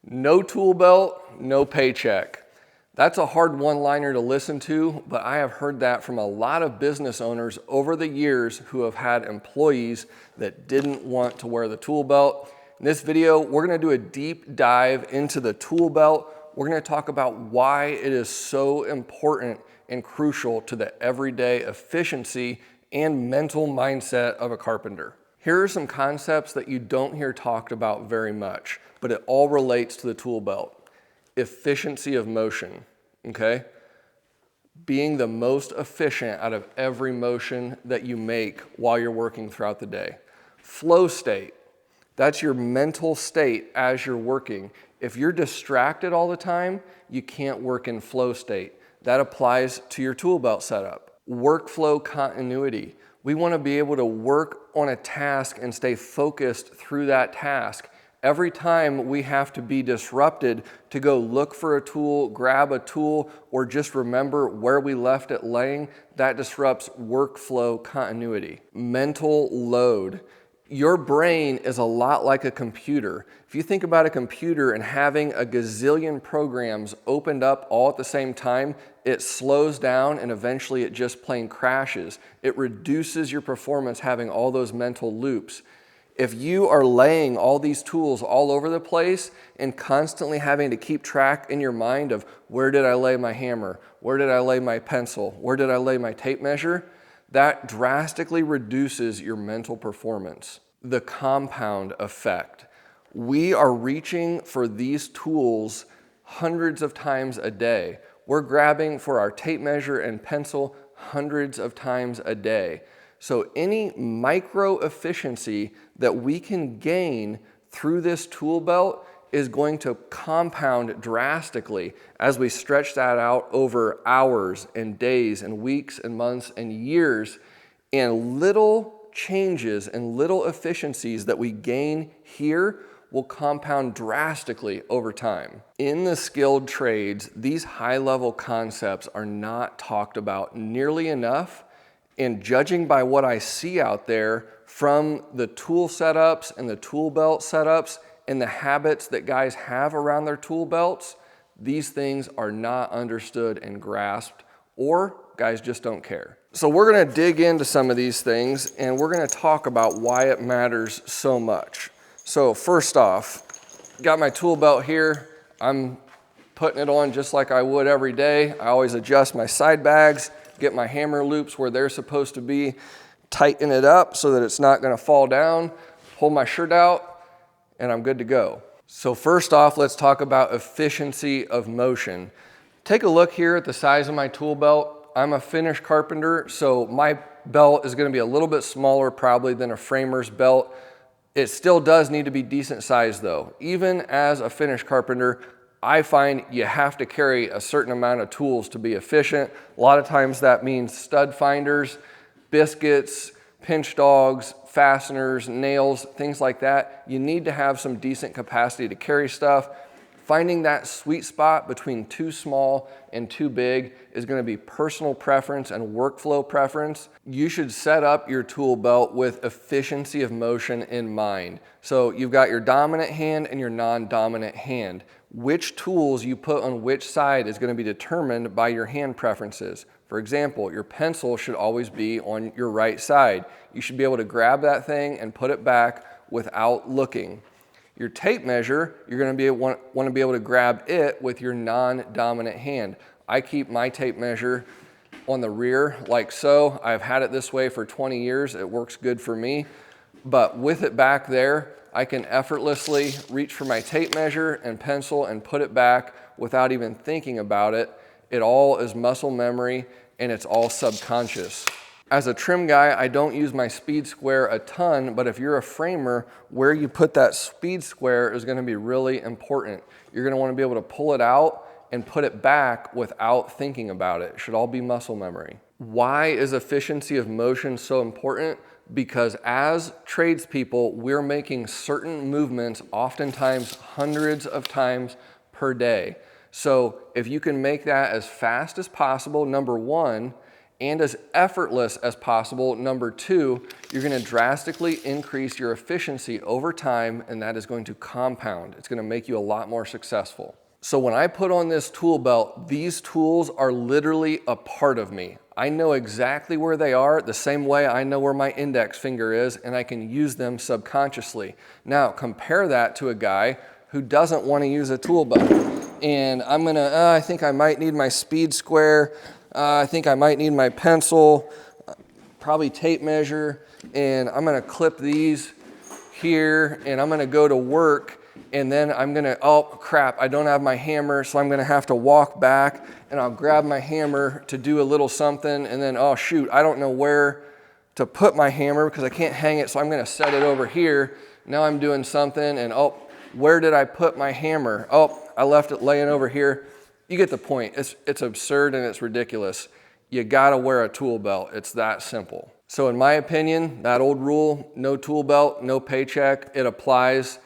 No tool belt, no paycheck. That's a hard one-liner to listen to, but I have heard that from a lot of business owners over the years who have had employees that didn't want to wear the tool belt. In this video, we're gonna do a deep dive into the tool belt. We're gonna talk about why it is so important and crucial to the everyday efficiency and mental mindset of a carpenter. Here are some concepts that you don't hear talked about very much, but it all relates to the tool belt. Efficiency of motion, okay? Being the most efficient out of every motion that you make while you're working throughout the day. Flow state, that's your mental state as you're working. If you're distracted all the time, you can't work in flow state. That applies to your tool belt setup. Workflow continuity. We want to be able to work on a task and stay focused through that task. Every time we have to be disrupted to go look for a tool, grab a tool, or just remember where we left it laying, that disrupts workflow continuity. Mental load. Your brain is a lot like a computer. If you think about a computer and having a gazillion programs opened up all at the same time, it slows down and eventually it just plain crashes. It reduces your performance having all those mental loops. If you are laying all these tools all over the place and constantly having to keep track in your mind of where did I lay my hammer, where did I lay my pencil, where did I lay my tape measure, that drastically reduces your mental performance. The compound effect. We are reaching for these tools hundreds of times a day. We're grabbing for our tape measure and pencil hundreds of times a day. So any micro efficiency that we can gain through this tool belt is going to compound drastically as we stretch that out over hours and days and weeks and months and years. And little changes and little efficiencies that we gain here will compound drastically over time. In the skilled trades, these high-level concepts are not talked about nearly enough. And judging by what I see out there from the tool setups and the tool belt setups and the habits that guys have around their tool belts, these things are not understood and grasped, or guys just don't care. So we're gonna dig into some of these things and we're gonna talk about why it matters so much. So first off, got my tool belt here. I'm putting it on just like I would every day. I always adjust my side bags, get my hammer loops where they're supposed to be, tighten it up so that it's not gonna fall down, pull my shirt out, and I'm good to go. So first off, let's talk about efficiency of motion. Take a look here at the size of my tool belt. I'm a finished carpenter, so my belt is gonna be a little bit smaller probably than a framer's belt. It still does need to be decent size though. Even as a finished carpenter, I find you have to carry a certain amount of tools to be efficient. A lot of times that means stud finders, biscuits, pinch dogs, fasteners, nails, things like that. You need to have some decent capacity to carry stuff. Finding that sweet spot between too small and too big is going to be personal preference and workflow preference. You should set up your tool belt with efficiency of motion in mind. So you've got your dominant hand and your non-dominant hand. Which tools you put on which side is going to be determined by your hand preferences. For example, your pencil should always be on your right side. You should be able to grab that thing and put it back without looking. Your tape measure, you're going to want to be able to grab it with your non-dominant hand. I keep my tape measure on the rear like so. I've had it this way for 20 years. It works good for me. But with it back there, I can effortlessly reach for my tape measure and pencil and put it back without even thinking about it. It all is muscle memory and it's all subconscious. As a trim guy, I don't use my speed square a ton, but if you're a framer, where you put that speed square is gonna be really important. You're gonna wanna be able to pull it out and put it back without thinking about it. It should all be muscle memory. Why is efficiency of motion so important? Because as tradespeople, we're making certain movements, oftentimes hundreds of times per day. So if you can make that as fast as possible, number one, and as effortless as possible. Number two, you're gonna drastically increase your efficiency over time, and that is going to compound. It's gonna make you a lot more successful. So when I put on this tool belt, these tools are literally a part of me. I know exactly where they are, the same way I know where my index finger is, and I can use them subconsciously. Now, compare that to a guy who doesn't want to use a tool belt. And I'm gonna, I think I might need my speed square, I think I might need my pencil, probably tape measure, and I'm gonna clip these here, and I'm gonna go to work, and then I'm gonna, oh crap, I don't have my hammer, so I'm gonna have to walk back, and I'll grab my hammer to do a little something, and then, oh shoot, I don't know where to put my hammer because I can't hang it, so I'm gonna set it over here. Now I'm doing something, and oh, where did I put my hammer? Oh, I left it laying over here. You get the point. It's absurd and it's ridiculous. You gotta wear a tool belt. It's that simple. So in my opinion, that old rule, no tool belt, no paycheck, it applies.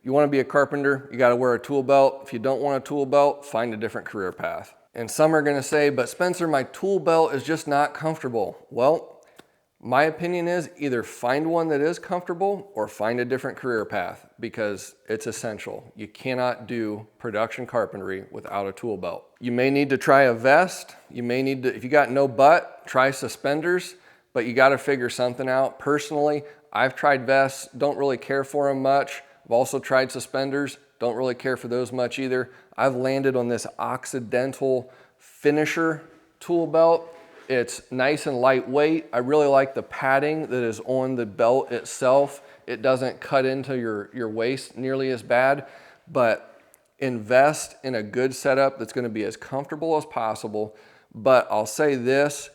You wanna be a carpenter, you gotta wear a tool belt. If you don't want a tool belt, find a different career path. And some are gonna say, but Spencer, my tool belt is just not comfortable. Well, my opinion is either find one that is comfortable or find a different career path, because it's essential. You cannot do production carpentry without a tool belt. You may need to try a vest. You may need to, if you got no butt, try suspenders, but you got to figure something out. Personally, I've tried vests, don't really care for them much. I've also tried suspenders, don't really care for those much either. I've landed on this Occidental finisher tool belt. It's nice and lightweight. I really like the padding that is on the belt itself. It doesn't cut into your waist nearly as bad, but invest in a good setup that's gonna be as comfortable as possible. But I'll say this,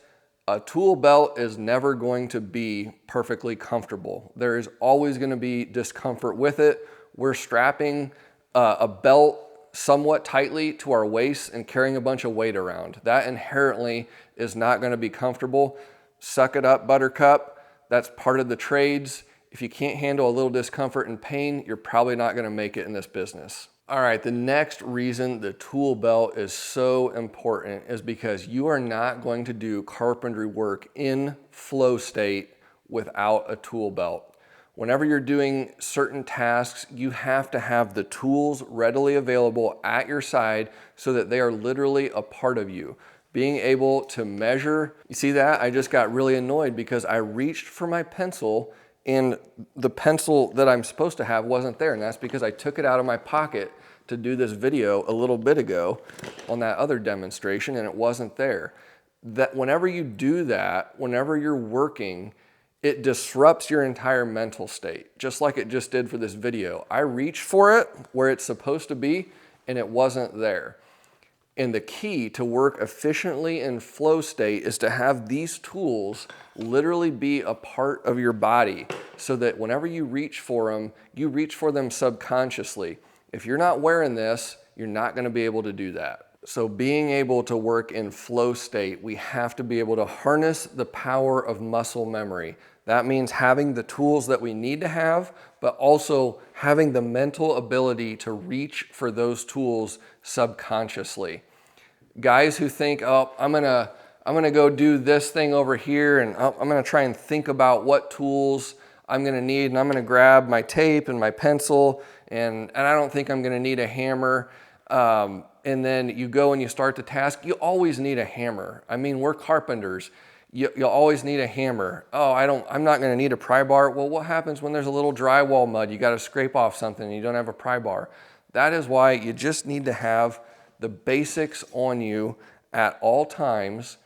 a tool belt is never going to be perfectly comfortable. There is always gonna be discomfort with it. We're strapping a belt somewhat tightly to our waist and carrying a bunch of weight around. That inherently is not gonna be comfortable. Suck it up, buttercup. That's part of the trades. If you can't handle a little discomfort and pain, you're probably not gonna make it in this business. All right, the next reason the tool belt is so important is because you are not going to do carpentry work in flow state without a tool belt. Whenever you're doing certain tasks, you have to have the tools readily available at your side so that they are literally a part of you. Being able to measure, you see that? I just got really annoyed because I reached for my pencil and the pencil that I'm supposed to have wasn't there, and that's because I took it out of my pocket to do this video a little bit ago on that other demonstration, and it wasn't there. That whenever you do that, whenever you're working, it disrupts your entire mental state, just like it just did for this video. I reached for it where it's supposed to be, and it wasn't there. And the key to work efficiently in flow state is to have these tools literally be a part of your body so that whenever you reach for them subconsciously. If you're not wearing this, you're not gonna be able to do that. So being able to work in flow state, we have to be able to harness the power of muscle memory. That means having the tools that we need to have, but also having the mental ability to reach for those tools subconsciously. Guys who think, oh, I'm gonna go do this thing over here, and oh, I'm gonna try and think about what tools I'm gonna need, and I'm gonna grab my tape and my pencil, and I don't think I'm gonna need a hammer. And then you go and you start the task, you always need a hammer. I mean, we're carpenters. You'll always need a hammer. Oh, I'm not gonna need a pry bar. Well, what happens when there's a little drywall mud? You gotta scrape off something and you don't have a pry bar. That is why you just need to have the basics on you at all times,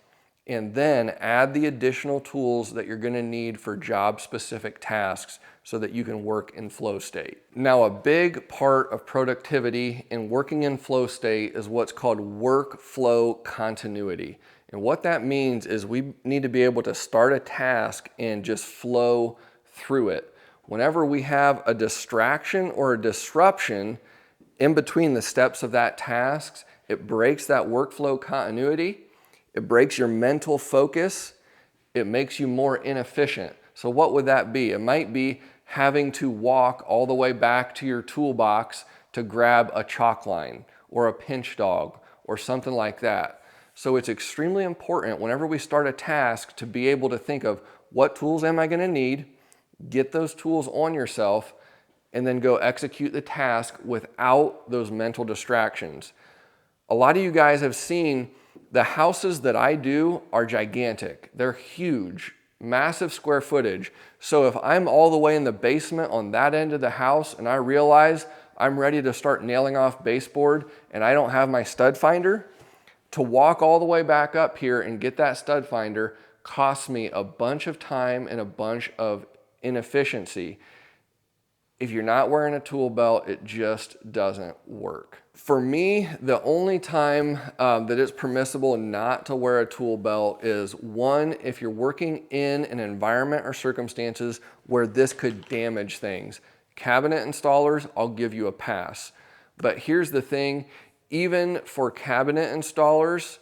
and then add the additional tools that you're gonna need for job-specific tasks so that you can work in flow state. Now, a big part of productivity in working in flow state is what's called workflow continuity. And what that means is we need to be able to start a task and just flow through it. Whenever we have a distraction or a disruption in between the steps of that task, it breaks that workflow continuity. It breaks your mental focus. It makes you more inefficient. So what would that be? It might be having to walk all the way back to your toolbox to grab a chalk line or a pinch dog or something like that. So it's extremely important whenever we start a task to be able to think of what tools am I going to need, get those tools on yourself, and then go execute the task without those mental distractions. A lot of you guys have seen the houses that I do are gigantic. They're huge, massive square footage. So if I'm all the way in the basement on that end of the house and I realize I'm ready to start nailing off baseboard and I don't have my stud finder, to walk all the way back up here and get that stud finder costs me a bunch of time and a bunch of inefficiency. If you're not wearing a tool belt, it just doesn't work. For me, the only time that it's permissible not to wear a tool belt is one, if you're working in an environment or circumstances where this could damage things. Cabinet installers, I'll give you a pass. But here's the thing, even for cabinet installers,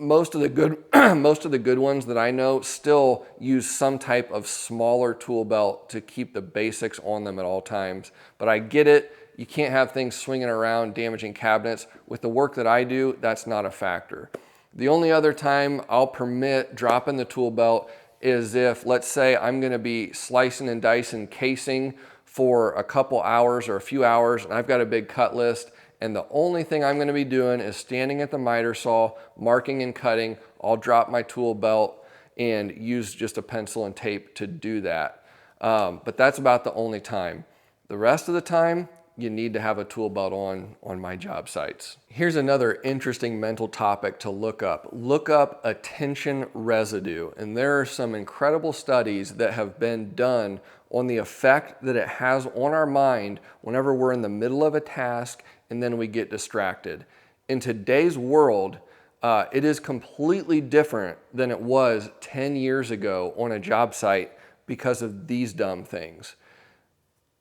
most of the good ones that I know still use some type of smaller tool belt to keep the basics on them at all times. But I get it, you can't have things swinging around damaging cabinets. With the work that I do, that's not a factor. The only other time I'll permit dropping the tool belt is if, let's say, I'm gonna be slicing and dicing casing for a couple hours or a few hours and I've got a big cut list, and the only thing I'm going to be doing is standing at the miter saw, marking and cutting. I'll drop my tool belt and use just a pencil and tape to do that. But that's about the only time. The rest of the time, you need to have a tool belt on my job sites. Here's another interesting mental topic to look up. Look up attention residue. And there are some incredible studies that have been done on the effect that it has on our mind whenever we're in the middle of a task and then we get distracted. In today's world, it is completely different than it was 10 years ago on a job site because of these dumb things.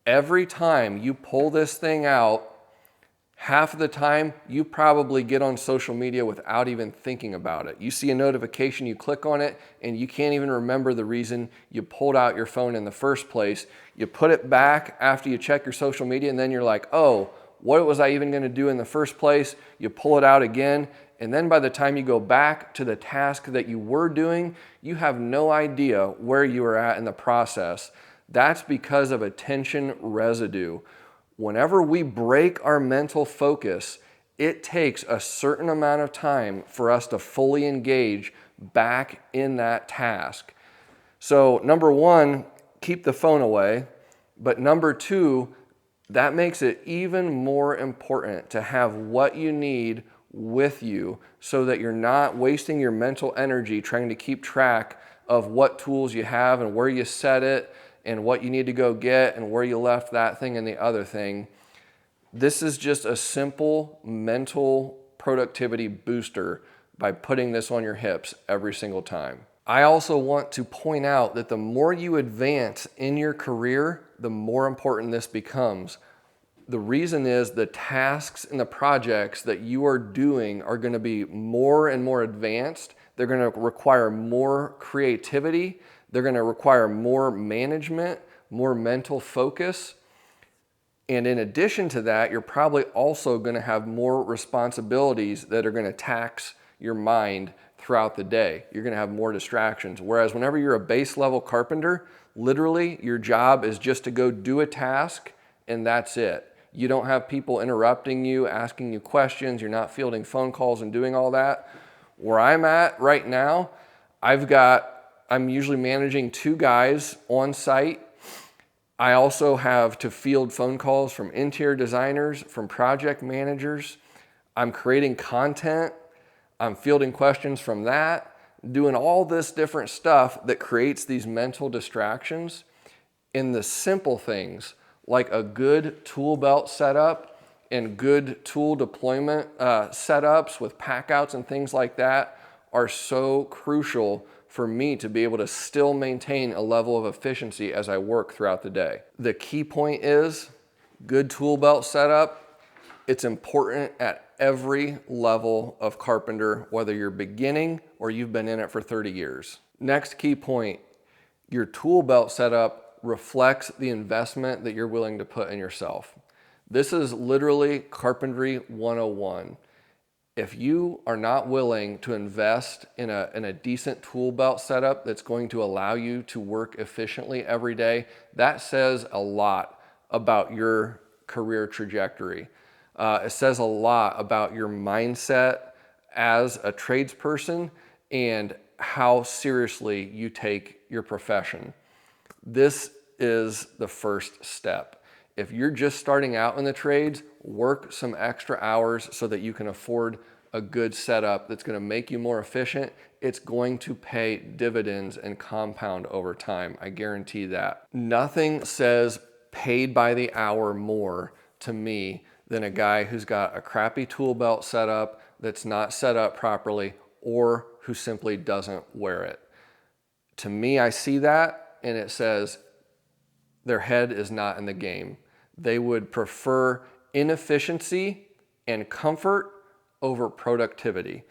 Every time you pull this thing out, half of the time you probably get on social media without even thinking about it. You see a notification, you click on it, and you can't even remember the reason you pulled out your phone in the first place. You put it back after you check your social media, and then you're like, oh, what was I even going to do in the first place? You pull it out again, and then by the time you go back to the task that you were doing, you have no idea where you were at in the process. That's because of attention residue. Whenever we break our mental focus, it takes a certain amount of time for us to fully engage back in that task. So number one, keep the phone away. But number two, that makes it even more important to have what you need with you so that you're not wasting your mental energy trying to keep track of what tools you have and where you set it and what you need to go get and where you left that thing and the other thing. This is just a simple mental productivity booster by putting this on your hips every single time. I also want to point out that the more you advance in your career, the more important this becomes. The reason is the tasks and the projects that you are doing are going to be more and more advanced. They're going to require more creativity. They're going to require more management, more mental focus. And in addition to that, you're probably also going to have more responsibilities that are going to tax your mind throughout the day. You're going to have more distractions. Whereas whenever you're a base level carpenter, literally your job is just to go do a task and that's it. You don't have people interrupting you, asking you questions. You're not fielding phone calls and doing all that. Where I'm at right now, I'm usually managing 2 guys on site. I also have to field phone calls from interior designers, from project managers. I'm creating content. I'm fielding questions from that, doing all this different stuff that creates these mental distractions. In the simple things like a good tool belt setup and good tool deployment setups with packouts and things like that are so crucial for me to be able to still maintain a level of efficiency as I work throughout the day. The key point is good tool belt setup. It's important at every level of carpenter, whether you're beginning or you've been in it for 30 years. Next key point, your tool belt setup reflects the investment that you're willing to put in yourself. This is literally carpentry 101. If you are not willing to invest in a decent tool belt setup that's going to allow you to work efficiently every day, that says a lot about your career trajectory. It says a lot about your mindset as a tradesperson and how seriously you take your profession. This is the first step. If you're just starting out in the trades, work some extra hours so that you can afford a good setup that's going to make you more efficient. It's going to pay dividends and compound over time. I guarantee that. Nothing says paid by the hour more to me than a guy who's got a crappy tool belt setup that's not set up properly or who simply doesn't wear it. To me, I see that and it says their head is not in the game. They would prefer inefficiency and comfort over productivity.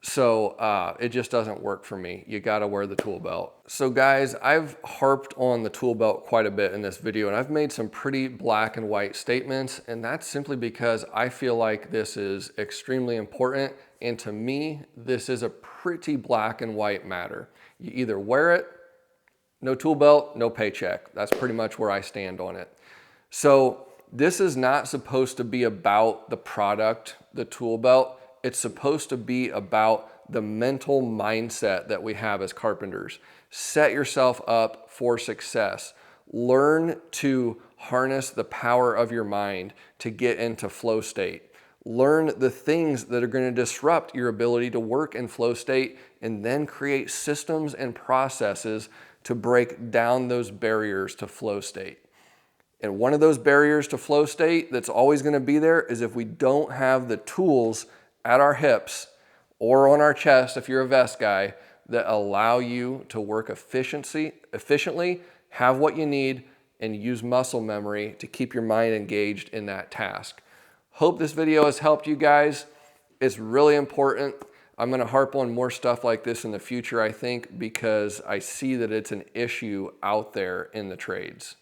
So it just doesn't work for me. You gotta wear the tool belt. So guys, I've harped on the tool belt quite a bit in this video, and I've made some pretty black and white statements, and that's simply because I feel like this is extremely important, and to me, this is a pretty black and white matter. You either wear it, no tool belt, no paycheck. That's pretty much where I stand on it. So this is not supposed to be about the product, the tool belt. It's supposed to be about the mental mindset that we have as carpenters. Set yourself up for success. Learn to harness the power of your mind to get into flow state. Learn the things that are going to disrupt your ability to work in flow state, and then create systems and processes to break down those barriers to flow state. And one of those barriers to flow state that's always going to be there is if we don't have the tools at our hips or on our chest, if you're a vest guy, that allow you to work efficiently, have what you need, and use muscle memory to keep your mind engaged in that task. Hope this video has helped you guys. It's really important. I'm going to harp on more stuff like this in the future, I think, because I see that it's an issue out there in the trades.